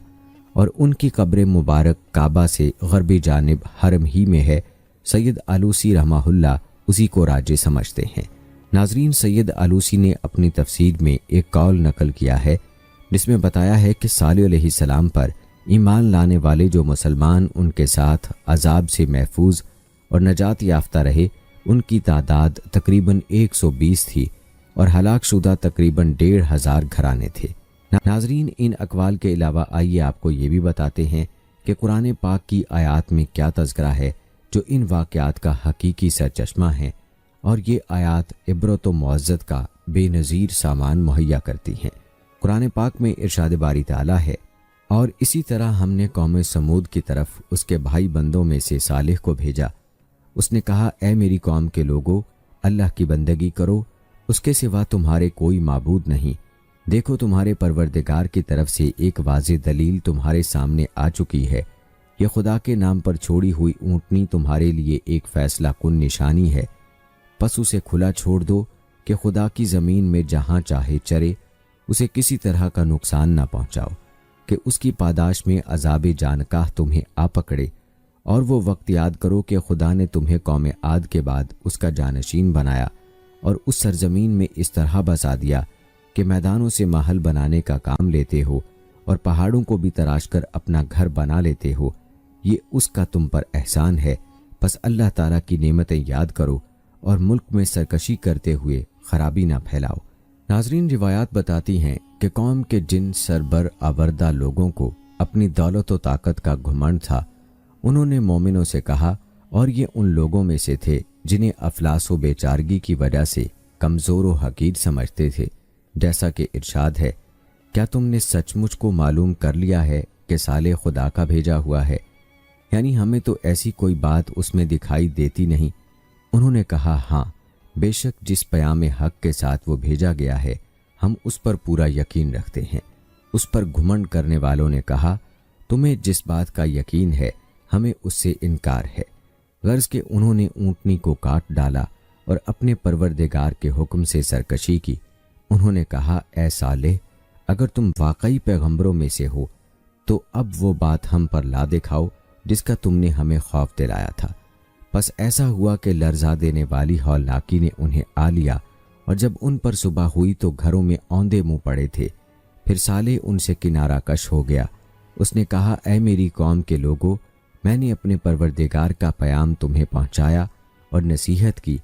اور ان کی قبر مبارک کعبہ سے غربی جانب حرم ہی میں ہے۔ سید آلوسی رحمہ اللہ اسی کو راجح سمجھتے ہیں۔ ناظرین، سید آلوسی نے اپنی تفسیر میں ایک قول نقل کیا ہے جس میں بتایا ہے کہ صالح علیہ السلام پر ایمان لانے والے جو مسلمان ان کے ساتھ عذاب سے محفوظ اور نجات یافتہ رہے، ان کی تعداد تقریباً 120 تھی، اور ہلاک شدہ تقریباً 1500 گھرانے تھے۔ ناظرین، ان اقوال کے علاوہ آئیے آپ کو یہ بھی بتاتے ہیں کہ قرآن پاک کی آیات میں کیا تذکرہ ہے جو ان واقعات کا حقیقی سرچشمہ ہیں، اور یہ آیات عبرت و معزت کا بے نظیر سامان مہیا کرتی ہیں۔ قرآن پاک میں ارشاد باری تعالیٰ ہے، اور اسی طرح ہم نے قوم سمود کی طرف اس کے بھائی بندوں میں سے صالح کو بھیجا۔ اس نے کہا، اے میری قوم کے لوگو، اللہ کی بندگی کرو، اس کے سوا تمہارے کوئی معبود نہیں۔ دیکھو، تمہارے پروردگار کی طرف سے ایک واضح دلیل تمہارے سامنے آ چکی ہے۔ یہ خدا کے نام پر چھوڑی ہوئی اونٹنی تمہارے لیے ایک فیصلہ کن نشانی ہے، پس اسے کھلا چھوڑ دو کہ خدا کی زمین میں جہاں چاہے چرے، اسے کسی طرح کا نقصان نہ پہنچاؤ کہ اس کی پاداش میں عذاب جانکاہ تمہیں آ پکڑے، اور وہ وقت یاد کرو کہ خدا نے تمہیں قوم عاد کے بعد اس کا جانشین بنایا اور اس سرزمین میں اس طرح بسا دیا کہ میدانوں سے محل بنانے کا کام لیتے ہو اور پہاڑوں کو بھی تراش کر اپنا گھر بنا لیتے ہو۔ یہ اس کا تم پر احسان ہے، پس اللہ تعالیٰ کی نعمتیں یاد کرو اور ملک میں سرکشی کرتے ہوئے خرابی نہ پھیلاؤ۔ ناظرین، روایات بتاتی ہیں کہ قوم کے جن سربر آوردہ لوگوں کو اپنی دولت و طاقت کا گھمنڈ تھا، انہوں نے مومنوں سے کہا، اور یہ ان لوگوں میں سے تھے جنہیں افلاس و بیچارگی کی وجہ سے کمزور و حقیر سمجھتے تھے، جیسا کہ ارشاد ہے، کیا تم نے سچ مچ کو معلوم کر لیا ہے کہ صالح خدا کا بھیجا ہوا ہے؟ یعنی ہمیں تو ایسی کوئی بات اس میں دکھائی دیتی نہیں انہوں نے کہا ہاں، بے شک جس پیام حق کے ساتھ وہ بھیجا گیا ہے ہم اس پر پورا یقین رکھتے ہیں۔ اس پر گھمنڈ کرنے والوں نے کہا تمہیں جس بات کا یقین ہے ہمیں اس سے انکار ہے، غرض کہ انہوں نے اونٹنی کو کاٹ ڈالا اور اپنے پروردگار کے حکم سے سرکشی کی۔ انہوں نے کہا اے صالح، اگر تم واقعی پیغمبروں میں سے ہو تو اب وہ بات ہم پر لا دکھاؤ جس کا تم نے ہمیں خوف دلایا تھا۔ پس ایسا ہوا کہ لرزا دینے والی ہولناکی نے انہیں آ لیا، اور جب ان پر صبح ہوئی تو گھروں میں اوندے منہ پڑے تھے۔ پھر صالح ان سے کنارہ کش ہو گیا۔ اس نے کہا اے میری قوم کے لوگو، میں نے اپنے پروردگار کا پیام تمہیں پہنچایا اور نصیحت کی،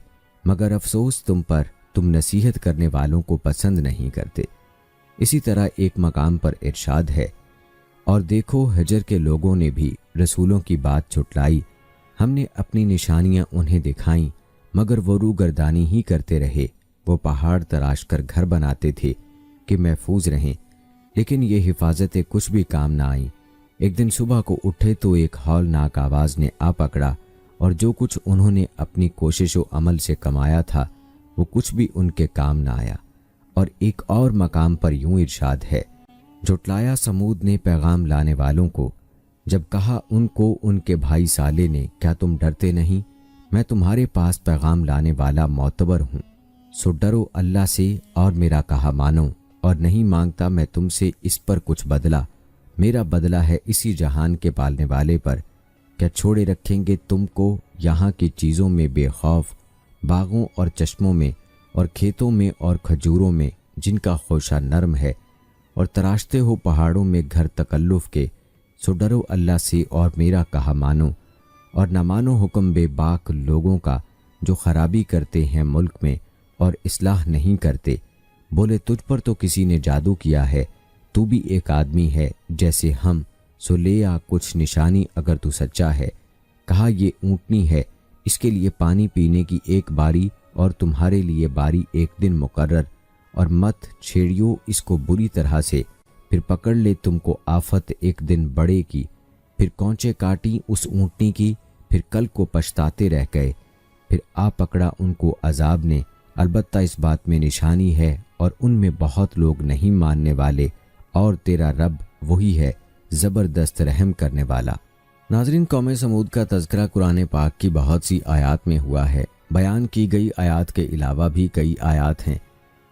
مگر افسوس تم پر، تم نصیحت کرنے والوں کو پسند نہیں کرتے۔ اسی طرح ایک مقام پر ارشاد ہے اور دیکھو ہجر کے لوگوں نے بھی رسولوں کی بات جھٹلائی، ہم نے اپنی نشانیاں انہیں دکھائیں مگر وہ روگردانی ہی کرتے رہے۔ وہ پہاڑ تراش کر گھر بناتے تھے کہ محفوظ رہیں، لیکن یہ حفاظتیں کچھ بھی کام نہ آئیں۔ ایک دن صبح کو اٹھے تو ایک ہولناک آواز نے آ پکڑا، اور جو کچھ انہوں نے اپنی کوشش و عمل سے کمایا تھا وہ کچھ بھی ان کے کام نہ آیا۔ اور ایک اور مقام پر یوں ارشاد ہے، جھٹلایا سمود نے پیغام لانے والوں کو، جب کہا ان کو ان کے بھائی صالح نے کیا تم ڈرتے نہیں؟ میں تمہارے پاس پیغام لانے والا معتبر ہوں، سو ڈرو اللہ سے اور میرا کہا مانو، اور نہیں مانگتا میں تم سے اس پر کچھ بدلہ، میرا بدلہ ہے اسی جہان کے پالنے والے پر۔ کیا چھوڑے رکھیں گے تم کو یہاں کی چیزوں میں بے خوف، باغوں اور چشموں میں اور کھیتوں میں اور کھجوروں میں جن کا خوشہ نرم ہے، اور تراشتے ہو پہاڑوں میں گھر تکلف کے، سو ڈرو اللہ سے اور میرا کہا مانو، اور نہ مانو حکم بے باک لوگوں کا جو خرابی کرتے ہیں ملک میں اور اصلاح نہیں کرتے۔ بولے تجھ پر تو کسی نے جادو کیا ہے، تو بھی ایک آدمی ہے جیسے ہم، سو لے آ کچھ نشانی اگر تو سچا ہے۔ کہا یہ اونٹنی ہے، اس کے لیے پانی پینے کی ایک باری اور تمہارے لیے باری ایک دن مقرر، اور مت چھیڑیو اس کو بری طرح سے، پھر پکڑ لے تم کو آفت ایک دن بڑے کی۔ پھر کونچے کاٹی اس اونٹنی کی، پھر کل کو پچھتاتے رہ گئے۔ پھر آ پکڑا ان کو عذاب نے، البتہ اس بات میں نشانی ہے اور ان میں بہت لوگ نہیں ماننے والے، اور تیرا رب وہی ہے زبردست رحم کرنے والا۔ ناظرین، قوم سمود کا تذکرہ قرآن پاک کی بہت سی آیات میں ہوا ہے۔ بیان کی گئی آیات کے علاوہ بھی کئی آیات ہیں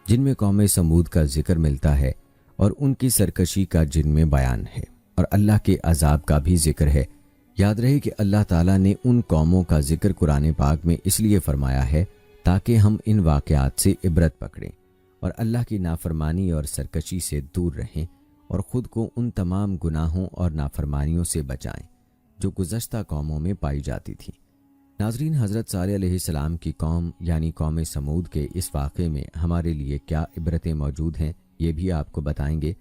جن میں قوم سمود کا ذکر ملتا ہے اور ان کی سرکشی کا جن میں بیان ہے، اور اللہ کے عذاب کا بھی ذکر ہے۔ یاد رہے کہ اللہ تعالیٰ نے ان قوموں کا ذکر قرآن پاک میں اس لیے فرمایا ہے تاکہ ہم ان واقعات سے عبرت پکڑیں اور اللہ کی نافرمانی اور سرکشی سے دور رہیں، اور خود کو ان تمام گناہوں اور نافرمانیوں سے بچائیں جو گزشتہ قوموں میں پائی جاتی تھیں۔ ناظرین، حضرت صالح علیہ السلام کی قوم یعنی قوم سمود کے اس واقعے میں ہمارے لیے کیا عبرتیں موجود ہیں یہ بھی آپ کو بتائیں گے،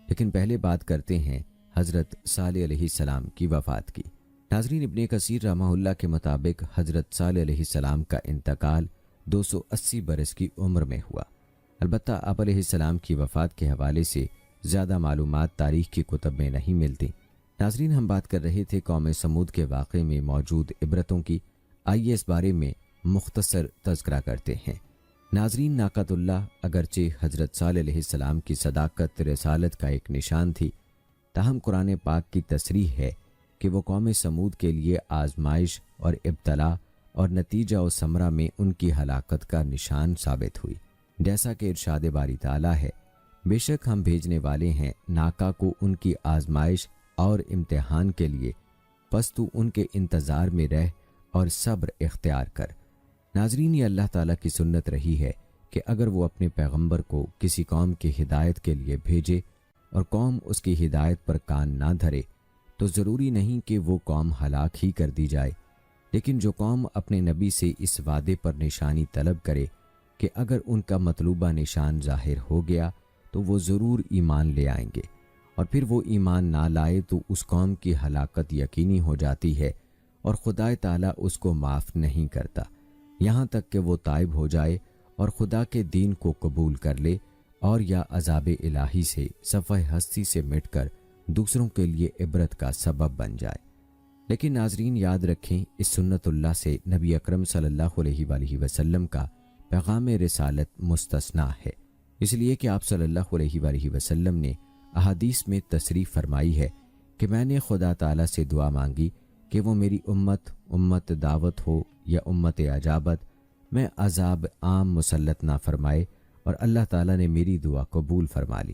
لیکن پہلے بات کرتے ہیں حضرت صالح علیہ السلام کی وفات کی۔ ناظرین، ابن کثیر رحمہ اللہ کے مطابق حضرت صالح علیہ السلام کا انتقال 280 برس کی عمر میں ہوا۔ البتہ آپ علیہ السلام کی وفات کے حوالے سے زیادہ معلومات تاریخ کی کتب میں نہیں ملتی۔ ناظرین، ہم بات کر رہے تھے قوم سمود کے واقعے میں موجود عبرتوں کی۔ آئیے اس بارے میں مختصر تذکرہ کرتے ہیں۔ ناظرین، ناقۃ اللہ اگرچہ حضرت صالح علیہ السلام کی صداقت رسالت کا ایک نشان تھی، تاہم قرآن پاک کی تصریح ہے کہ وہ قوم سمود کے لیے آزمائش اور ابتلا اور نتیجہ و ثمرہ میں ان کی ہلاکت کا نشان ثابت ہوئی۔ جیسا کہ ارشاد باری تعالیٰ ہے، بے شک ہم بھیجنے والے ہیں ناکا کو ان کی آزمائش اور امتحان کے لیے، پس تو ان کے انتظار میں رہ اور صبر اختیار کر۔ ناظرین، یہ اللہ تعالیٰ کی سنت رہی ہے کہ اگر وہ اپنے پیغمبر کو کسی قوم کی ہدایت کے لیے بھیجے اور قوم اس کی ہدایت پر کان نہ دھرے تو ضروری نہیں کہ وہ قوم ہلاک ہی کر دی جائے، لیکن جو قوم اپنے نبی سے اس وعدے پر نشانی طلب کرے کہ اگر ان کا مطلوبہ نشان ظاہر ہو گیا تو وہ ضرور ایمان لے آئیں گے، اور پھر وہ ایمان نہ لائے تو اس قوم کی ہلاکت یقینی ہو جاتی ہے، اور خدا تعالیٰ اس کو معاف نہیں کرتا یہاں تک کہ وہ تائب ہو جائے اور خدا کے دین کو قبول کر لے، اور یا عذاب الہی سے صفحہ ہستی سے مٹ کر دوسروں کے لیے عبرت کا سبب بن جائے۔ لیکن ناظرین یاد رکھیں، اس سنت اللہ سے نبی اکرم صلی اللہ علیہ وآلہ وسلم کا پیغام رسالت مستثنا ہے، اس لیے کہ آپ صلی اللہ علیہ وآلہ وسلم نے احادیث میں تصریح فرمائی ہے کہ میں نے خدا تعالیٰ سے دعا مانگی کہ وہ میری امت دعوت ہو یا امت اجابت میں عذاب عام مسلط نہ فرمائے، اور اللہ تعالیٰ نے میری دعا قبول فرما لی۔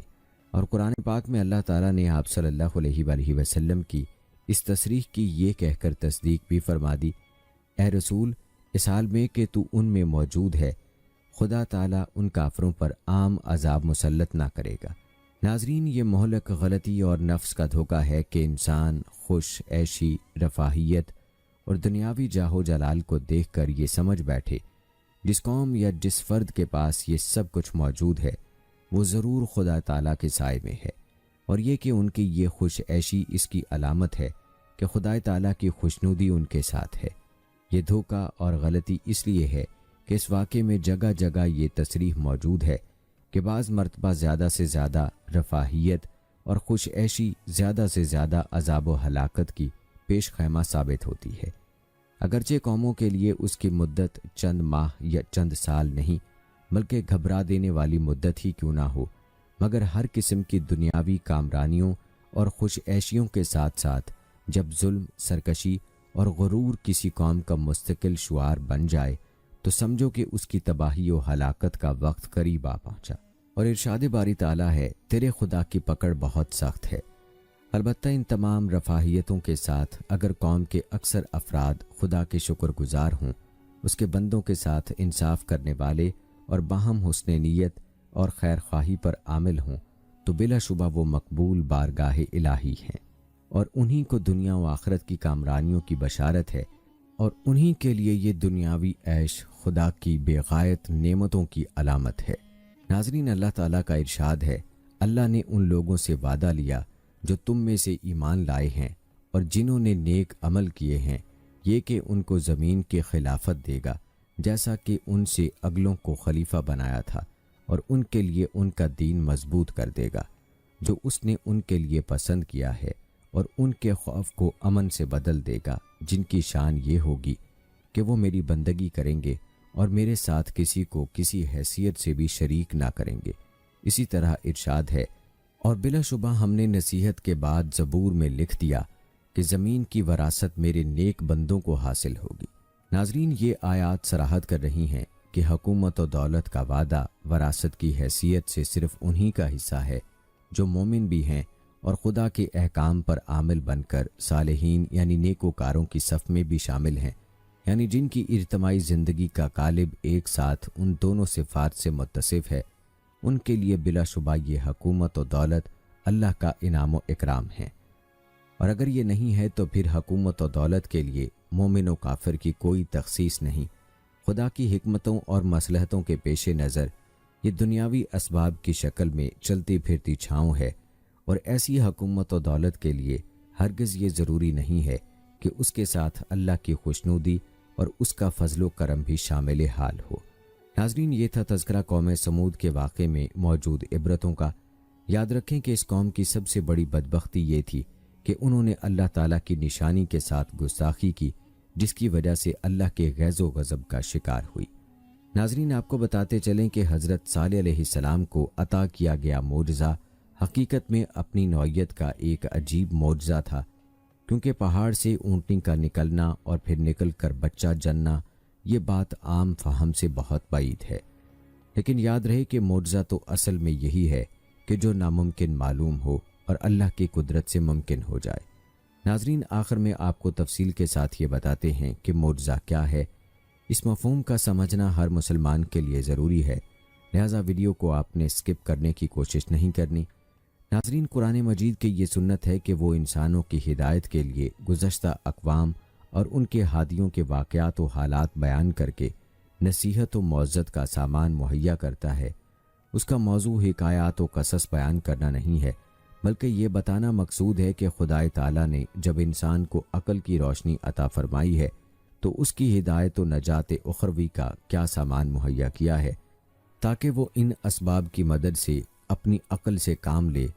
اور قرآن پاک میں اللہ تعالیٰ نے آپ صلی اللہ علیہ وآلہ وسلم کی اس تصریح کی یہ کہہ کر تصدیق بھی فرما دی، اے رسول، اس حال میں کہ تو ان میں موجود ہے، خدا تعالیٰ ان کافروں پر عام عذاب مسلط نہ کرے گا۔ ناظرین، یہ مہلک غلطی اور نفس کا دھوکہ ہے کہ انسان خوش عیشی، رفاہیت اور دنیاوی جاہ و جلال کو دیکھ کر یہ سمجھ بیٹھے جس قوم یا جس فرد کے پاس یہ سب کچھ موجود ہے وہ ضرور خدا تعالیٰ کے سائے میں ہے، اور یہ کہ ان کی یہ خوش عیشی اس کی علامت ہے کہ خدا تعالیٰ کی خوشنودی ان کے ساتھ ہے۔ یہ دھوکہ اور غلطی اس لیے ہے کہ اس واقعے میں جگہ جگہ یہ تصریح موجود ہے کہ بعض مرتبہ زیادہ سے زیادہ رفاہیت اور خوش عیشی زیادہ سے زیادہ عذاب و ہلاکت کی پیش خیمہ ثابت ہوتی ہے، اگرچہ قوموں کے لیے اس کی مدت چند ماہ یا چند سال نہیں بلکہ گھبرا دینے والی مدت ہی کیوں نہ ہو، مگر ہر قسم کی دنیاوی کامرانیوں اور خوش عیشیوں کے ساتھ ساتھ جب ظلم، سرکشی اور غرور کسی قوم کا مستقل شعار بن جائے تو سمجھو کہ اس کی تباہی و ہلاکت کا وقت قریب آ پہنچا۔ اور ارشاد باری تعالیٰ ہے، تیرے خدا کی پکڑ بہت سخت ہے۔ البتہ ان تمام رفاہیتوں کے ساتھ اگر قوم کے اکثر افراد خدا کے شکر گزار ہوں، اس کے بندوں کے ساتھ انصاف کرنے والے اور باہم حسن نیت اور خیر خواہی پر عامل ہوں، تو بلا شبہ وہ مقبول بارگاہ الہی ہیں، اور انہی کو دنیا و آخرت کی کامرانیوں کی بشارت ہے، اور انہی کے لیے یہ دنیاوی عیش خدا کی بے غایت نعمتوں کی علامت ہے۔ ناظرین، اللہ تعالیٰ کا ارشاد ہے، اللہ نے ان لوگوں سے وعدہ لیا جو تم میں سے ایمان لائے ہیں اور جنہوں نے نیک عمل کیے ہیں، یہ کہ ان کو زمین کی خلافت دے گا جیسا کہ ان سے اگلوں کو خلیفہ بنایا تھا، اور ان کے لیے ان کا دین مضبوط کر دے گا جو اس نے ان کے لیے پسند کیا ہے، اور ان کے خوف کو امن سے بدل دے گا، جن کی شان یہ ہوگی کہ وہ میری بندگی کریں گے اور میرے ساتھ کسی کو کسی حیثیت سے بھی شریک نہ کریں گے۔ اسی طرح ارشاد ہے، اور بلا شبہ ہم نے نصیحت کے بعد زبور میں لکھ دیا کہ زمین کی وراثت میرے نیک بندوں کو حاصل ہوگی۔ ناظرین، یہ آیات صراحت کر رہی ہیں کہ حکومت و دولت کا وعدہ وراثت کی حیثیت سے صرف انہی کا حصہ ہے جو مومن بھی ہیں اور خدا کے احکام پر عامل بن کر صالحین یعنی نیکوکاروں کی صف میں بھی شامل ہیں، یعنی جن کی اجتماعی زندگی کا قالب ایک ساتھ ان دونوں صفات سے متصف ہے، ان کے لیے بلا شبہ یہ حکومت و دولت اللہ کا انعام و اکرام ہے۔ اور اگر یہ نہیں ہے تو پھر حکومت و دولت کے لیے مومن و کافر کی کوئی تخصیص نہیں۔ خدا کی حکمتوں اور مصلحتوں کے پیش نظر یہ دنیاوی اسباب کی شکل میں چلتی پھرتی چھاؤں ہے، اور ایسی حکومت و دولت کے لیے ہرگز یہ ضروری نہیں ہے کہ اس کے ساتھ اللہ کی خوشنودی اور اس کا فضل و کرم بھی شامل حال ہو۔ ناظرین، یہ تھا تذکرہ قوم سمود کے واقعے میں موجود عبرتوں کا۔ یاد رکھیں کہ اس قوم کی سب سے بڑی بدبختی یہ تھی کہ انہوں نے اللہ تعالیٰ کی نشانی کے ساتھ گستاخی کی، جس کی وجہ سے اللہ کے غیظ و غضب کا شکار ہوئی۔ ناظرین، آپ کو بتاتے چلیں کہ حضرت صالح علیہ السلام کو عطا کیا گیا معجزہ حقیقت میں اپنی نوعیت کا ایک عجیب معجزہ تھا، کیونکہ پہاڑ سے اونٹنی کا نکلنا اور پھر نکل کر بچہ جننا یہ بات عام فہم سے بہت بعید ہے، لیکن یاد رہے کہ معجزہ تو اصل میں یہی ہے کہ جو ناممکن معلوم ہو اور اللہ کی قدرت سے ممکن ہو جائے۔ ناظرین، آخر میں آپ کو تفصیل کے ساتھ یہ بتاتے ہیں کہ معجزہ کیا ہے۔ اس مفہوم کا سمجھنا ہر مسلمان کے لیے ضروری ہے، لہٰذا ویڈیو کو آپ نے اسکپ کرنے کی کوشش نہیں کرنی۔ ناظرین، قرآن مجید کی یہ سنت ہے کہ وہ انسانوں کی ہدایت کے لیے گزشتہ اقوام اور ان کے ہادیوں کے واقعات و حالات بیان کر کے نصیحت و معزت کا سامان مہیا کرتا ہے۔ اس کا موضوع حکایات و قصص بیان کرنا نہیں ہے، بلکہ یہ بتانا مقصود ہے کہ خدا تعالیٰ نے جب انسان کو عقل کی روشنی عطا فرمائی ہے تو اس کی ہدایت و نجات اخروی کا کیا سامان مہیا کیا ہے، تاکہ وہ ان اسباب کی مدد سے اپنی عقل سے کام لے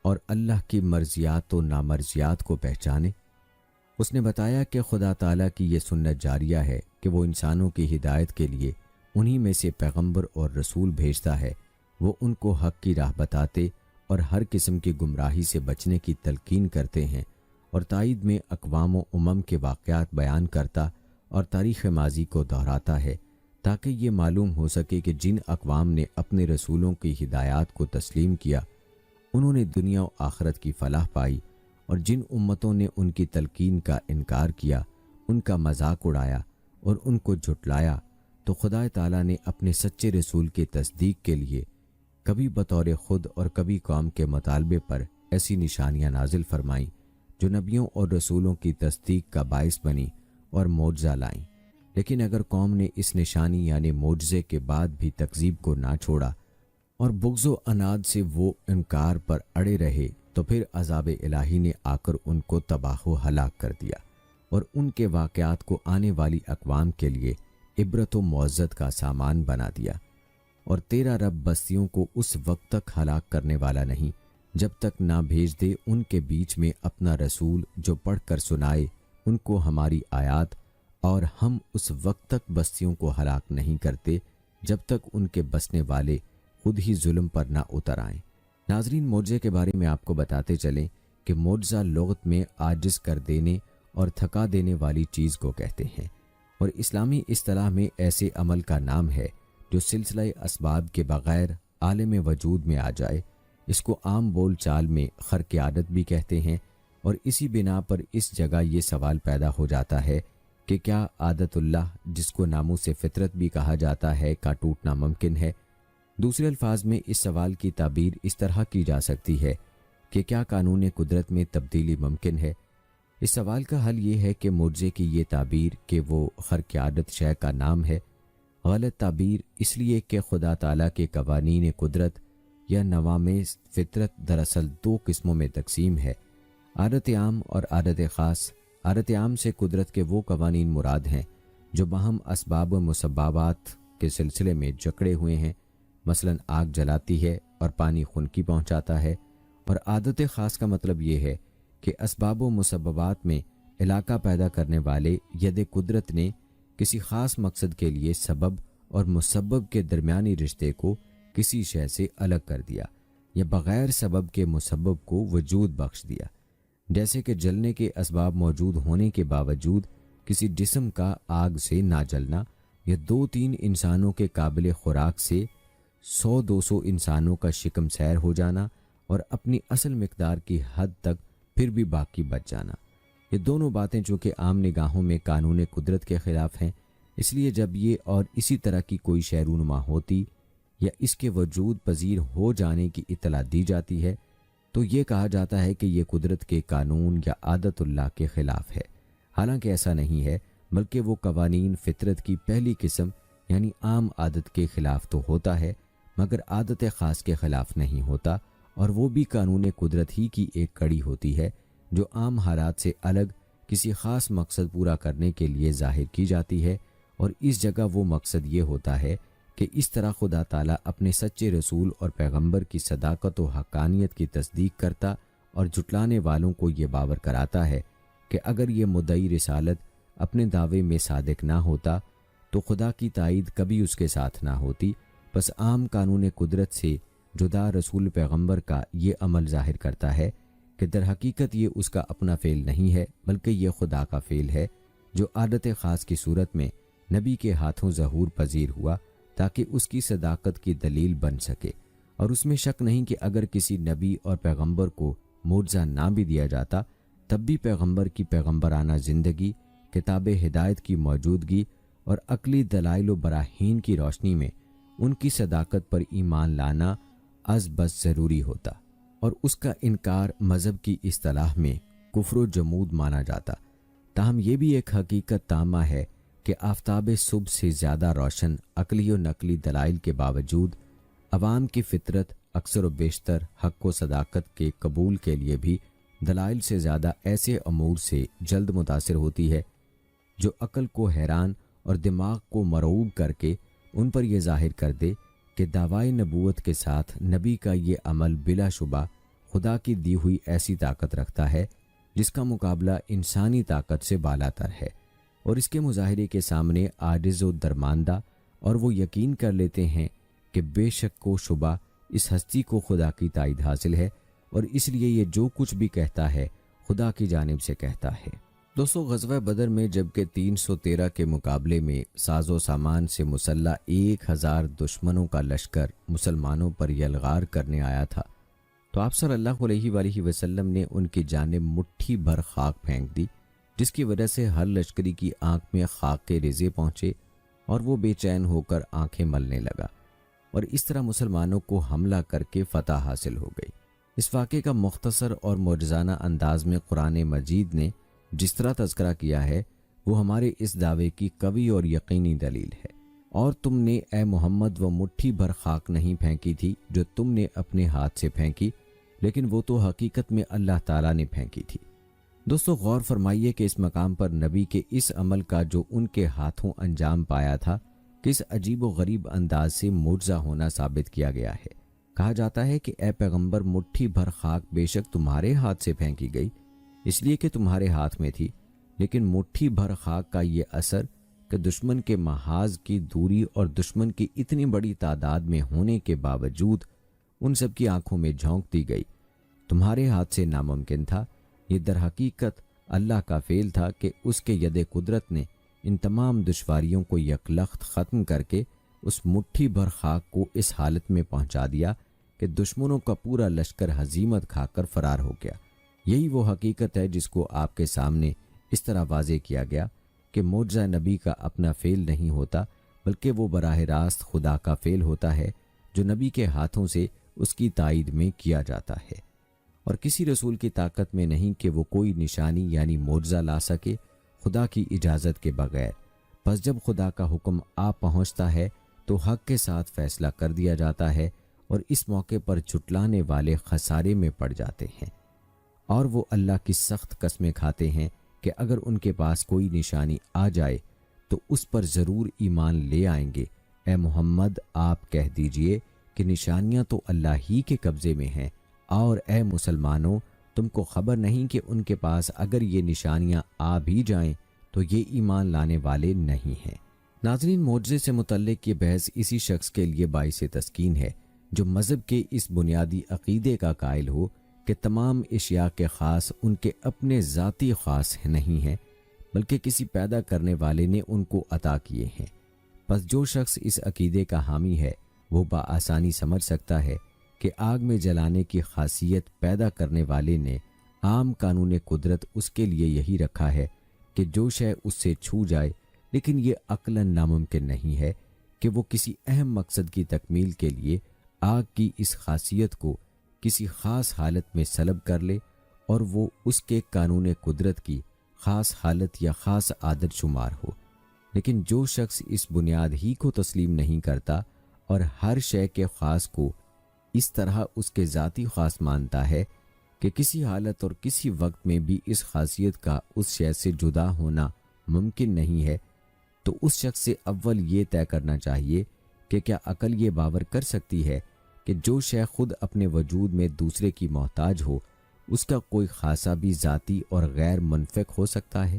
اور اللہ کی مرضیات و نامرضیات کو پہچانے۔ اس نے بتایا کہ خدا تعالیٰ کی یہ سنت جاریہ ہے کہ وہ انسانوں کی ہدایت کے لیے انہی میں سے پیغمبر اور رسول بھیجتا ہے۔ وہ ان کو حق کی راہ بتاتے اور ہر قسم کی گمراہی سے بچنے کی تلقین کرتے ہیں، اور تائید میں اقوام و امم کے واقعات بیان کرتا اور تاریخ ماضی کو دہراتا ہے، تاکہ یہ معلوم ہو سکے کہ جن اقوام نے اپنے رسولوں کی ہدایات کو تسلیم کیا انہوں نے دنیا و آخرت کی فلاح پائی، اور جن امتوں نے ان کی تلقین کا انکار کیا، ان کا مذاق اڑایا اور ان کو جھٹلایا، تو خدا تعالیٰ نے اپنے سچے رسول کی تصدیق کے لیے کبھی بطور خود اور کبھی قوم کے مطالبے پر ایسی نشانیاں نازل فرمائیں جو نبیوں اور رسولوں کی تصدیق کا باعث بنی اور معجزہ لائیں۔ لیکن اگر قوم نے اس نشانی یعنی معجزے کے بعد بھی تکذیب کو نہ چھوڑا اور بغض و عناد سے وہ انکار پر اڑے رہے، تو پھر عذاب الہی نے آ کر ان کو تباہ و ہلاک کر دیا، اور ان کے واقعات کو آنے والی اقوام کے لیے عبرت و معزت کا سامان بنا دیا۔ اور تیرا رب بستیوں کو اس وقت تک ہلاک کرنے والا نہیں جب تک نہ بھیج دے ان کے بیچ میں اپنا رسول جو پڑھ کر سنائے ان کو ہماری آیات، اور ہم اس وقت تک بستیوں کو ہلاک نہیں کرتے جب تک ان کے بسنے والے خود ہی ظلم پر نہ اتر آئیں۔ ناظرین، معجزے کے بارے میں آپ کو بتاتے چلیں کہ معجزہ لغت میں عاجز کر دینے اور تھکا دینے والی چیز کو کہتے ہیں، اور اسلامی اصطلاح میں ایسے عمل کا نام ہے جو سلسلہ اسباب کے بغیر عالم وجود میں آ جائے۔ اس کو عام بول چال میں خرق عادت بھی کہتے ہیں، اور اسی بنا پر اس جگہ یہ سوال پیدا ہو جاتا ہے کہ کیا عادت اللہ، جس کو ناموس فطرت بھی کہا جاتا ہے، کا ٹوٹنا ممکن ہے؟ دوسرے الفاظ میں اس سوال کی تعبیر اس طرح کی جا سکتی ہے کہ کیا قانون قدرت میں تبدیلی ممکن ہے؟ اس سوال کا حل یہ ہے کہ معجزے کی یہ تعبیر کہ وہ خرق عادت شے کا نام ہے، غلط تعبیر اس لیے کہ خدا تعالیٰ کے قوانین قدرت یا نوامِ فطرت دراصل دو قسموں میں تقسیم ہے، عادت عام اور عادت خاص۔ عادت عام سے قدرت کے وہ قوانین مراد ہیں جو باہم اسباب و مسببات کے سلسلے میں جکڑے ہوئے ہیں، مثلا آگ جلاتی ہے اور پانی خنکی پہنچاتا ہے، اور عادت خاص کا مطلب یہ ہے کہ اسباب و مسببات میں علاقہ پیدا کرنے والے ید قدرت نے کسی خاص مقصد کے لیے سبب اور مسبب کے درمیانی رشتے کو کسی شے سے الگ کر دیا یا بغیر سبب کے مسبب کو وجود بخش دیا، جیسے کہ جلنے کے اسباب موجود ہونے کے باوجود کسی جسم کا آگ سے نہ جلنا، یا 2-3 انسانوں کے قابل خوراک سے 100-200 انسانوں کا شکم سیر ہو جانا اور اپنی اصل مقدار کی حد تک پھر بھی باقی بچ جانا۔ یہ دونوں باتیں چونکہ عام نگاہوں میں قانون قدرت کے خلاف ہیں، اس لیے جب یہ اور اسی طرح کی کوئی شے رونما ہوتی یا اس کے وجود پذیر ہو جانے کی اطلاع دی جاتی ہے تو یہ کہا جاتا ہے کہ یہ قدرت کے قانون یا عادت اللہ کے خلاف ہے۔ حالانکہ ایسا نہیں ہے، بلکہ وہ قوانین فطرت کی پہلی قسم یعنی عام عادت کے خلاف تو ہوتا ہے، مگر عادت خاص کے خلاف نہیں ہوتا، اور وہ بھی قانون قدرت ہی کی ایک کڑی ہوتی ہے جو عام حالات سے الگ کسی خاص مقصد پورا کرنے کے لیے ظاہر کی جاتی ہے، اور اس جگہ وہ مقصد یہ ہوتا ہے کہ اس طرح خدا تعالیٰ اپنے سچے رسول اور پیغمبر کی صداقت و حقانیت کی تصدیق کرتا اور جھٹلانے والوں کو یہ باور کراتا ہے کہ اگر یہ مدعی رسالت اپنے دعوے میں صادق نہ ہوتا تو خدا کی تائید کبھی اس کے ساتھ نہ ہوتی۔ بس عام قانون قدرت سے جدا رسول پیغمبر کا یہ عمل ظاہر کرتا ہے کہ در حقیقت یہ اس کا اپنا فعل نہیں ہے، بلکہ یہ خدا کا فعل ہے جو عادت خاص کی صورت میں نبی کے ہاتھوں ظہور پذیر ہوا تاکہ اس کی صداقت کی دلیل بن سکے۔ اور اس میں شک نہیں کہ اگر کسی نبی اور پیغمبر کو معجزہ نہ بھی دیا جاتا تب بھی پیغمبر کی پیغمبرانہ زندگی، کتاب ہدایت کی موجودگی اور عقلی دلائل و براہین کی روشنی میں ان کی صداقت پر ایمان لانا از بس ضروری ہوتا، اور اس کا انکار مذہب کی اصطلاح میں کفر و جمود مانا جاتا۔ تاہم یہ بھی ایک حقیقت تامہ ہے کہ آفتاب صبح سے زیادہ روشن عقلی و نقلی دلائل کے باوجود عوام کی فطرت اکثر و بیشتر حق و صداقت کے قبول کے لیے بھی دلائل سے زیادہ ایسے امور سے جلد متاثر ہوتی ہے جو عقل کو حیران اور دماغ کو مرعوب کر کے ان پر یہ ظاہر کر دے کہ دعوی نبوت کے ساتھ نبی کا یہ عمل بلا شبہ خدا کی دی ہوئی ایسی طاقت رکھتا ہے جس کا مقابلہ انسانی طاقت سے بالاتر ہے، اور اس کے مظاہرے کے سامنے عاجز و درماندہ، اور وہ یقین کر لیتے ہیں کہ بے شک و شبہ اس ہستی کو خدا کی تائید حاصل ہے، اور اس لیے یہ جو کچھ بھی کہتا ہے خدا کی جانب سے کہتا ہے۔ دوستو، غزوہ بدر میں جبکہ 313 کے مقابلے میں ساز و سامان سے مسلح 1000 دشمنوں کا لشکر مسلمانوں پر یلغار کرنے آیا تھا، تو آپ صلی اللہ علیہ وآلہ وسلم نے ان کی جانب مٹھی بھر خاک پھینک دی، جس کی وجہ سے ہر لشکری کی آنکھ میں خاک کے ریزے پہنچے اور وہ بے چین ہو کر آنکھیں ملنے لگا، اور اس طرح مسلمانوں کو حملہ کر کے فتح حاصل ہو گئی۔ اس واقعے کا مختصر اور معجزانہ انداز میں قرآن مجید نے جس طرح تذکرہ کیا ہے وہ ہمارے اس دعوے کی قوی اور یقینی دلیل ہے۔ اور تم نے اے محمد وہ مٹھی بھر خاک نہیں پھینکی تھی جو تم نے اپنے ہاتھ سے پھینکی، لیکن وہ تو حقیقت میں اللہ تعالیٰ نے پھینکی تھی۔ دوستو، غور فرمائیے کہ اس مقام پر نبی کے اس عمل کا جو ان کے ہاتھوں انجام پایا تھا، کس عجیب و غریب انداز سے معجزہ ہونا ثابت کیا گیا ہے۔ کہا جاتا ہے کہ اے پیغمبر، مٹھی بھر خاک بے شک تمہارے ہاتھ سے پھینکی گئی اس لیے کہ تمہارے ہاتھ میں تھی، لیکن مٹھی بھر خاک کا یہ اثر کہ دشمن کے محاذ کی دوری اور دشمن کی اتنی بڑی تعداد میں ہونے کے باوجود ان سب کی آنکھوں میں جھونک دی گئی، تمہارے ہاتھ سے ناممکن تھا۔ یہ در حقیقت اللہ کا فعل تھا کہ اس کے ید قدرت نے ان تمام دشواریوں کو یکلخت ختم کر کے اس مٹھی بھر خاک کو اس حالت میں پہنچا دیا کہ دشمنوں کا پورا لشکر ہزیمت کھا کر فرار ہو گیا۔ یہی وہ حقیقت ہے جس کو آپ کے سامنے اس طرح واضح کیا گیا کہ معجزہ نبی کا اپنا فعل نہیں ہوتا، بلکہ وہ براہ راست خدا کا فعل ہوتا ہے جو نبی کے ہاتھوں سے اس کی تائید میں کیا جاتا ہے، اور کسی رسول کی طاقت میں نہیں کہ وہ کوئی نشانی یعنی معجزہ لا سکے خدا کی اجازت کے بغیر۔ پس جب خدا کا حکم آ پہنچتا ہے تو حق کے ساتھ فیصلہ کر دیا جاتا ہے، اور اس موقع پر جھٹلانے والے خسارے میں پڑ جاتے ہیں، اور وہ اللہ کی سخت قسمیں کھاتے ہیں کہ اگر ان کے پاس کوئی نشانی آ جائے تو اس پر ضرور ایمان لے آئیں گے۔ اے محمد، آپ کہہ دیجئے کہ نشانیاں تو اللہ ہی کے قبضے میں ہیں، اور اے مسلمانوں، تم کو خبر نہیں کہ ان کے پاس اگر یہ نشانیاں آ بھی جائیں تو یہ ایمان لانے والے نہیں ہیں۔ ناظرین، معجزے سے متعلق یہ بحث اسی شخص کے لیے باعث تسکین ہے جو مذہب کے اس بنیادی عقیدے کا قائل ہو کہ تمام اشیاء کے خاص ان کے اپنے ذاتی خاص نہیں ہیں، بلکہ کسی پیدا کرنے والے نے ان کو عطا کیے ہیں۔ پس جو شخص اس عقیدے کا حامی ہے وہ بآسانی سمجھ سکتا ہے کہ آگ میں جلانے کی خاصیت پیدا کرنے والے نے عام قانون قدرت اس کے لیے یہی رکھا ہے کہ جو شے اس سے چھو جائے، لیکن یہ عقلاً ناممکن نہیں ہے کہ وہ کسی اہم مقصد کی تکمیل کے لیے آگ کی اس خاصیت کو کسی خاص حالت میں سلب کر لے اور وہ اس کے قانون قدرت کی خاص حالت یا خاص عادت شمار ہو۔ لیکن جو شخص اس بنیاد ہی کو تسلیم نہیں کرتا اور ہر شے کے خاص کو اس طرح اس کے ذاتی خاص مانتا ہے کہ کسی حالت اور کسی وقت میں بھی اس خاصیت کا اس شے سے جدا ہونا ممکن نہیں ہے، تو اس شخص سے اول یہ طے کرنا چاہیے کہ کیا عقل یہ باور کر سکتی ہے کہ جو شے خود اپنے وجود میں دوسرے کی محتاج ہو، اس کا کوئی خاصہ بھی ذاتی اور غیر منفک ہو سکتا ہے؟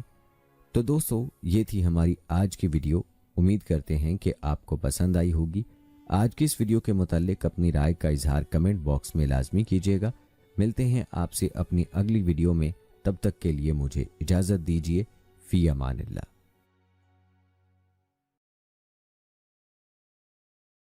تو دوستو، یہ تھی ہماری آج کی ویڈیو۔ امید کرتے ہیں کہ آپ کو پسند آئی ہوگی۔ آج کی اس ویڈیو کے متعلق اپنی رائے کا اظہار کمنٹ باکس میں لازمی کیجیے گا۔ ملتے ہیں آپ سے اپنی اگلی ویڈیو میں، تب تک کے لیے مجھے اجازت دیجیے۔ فی امان اللہ۔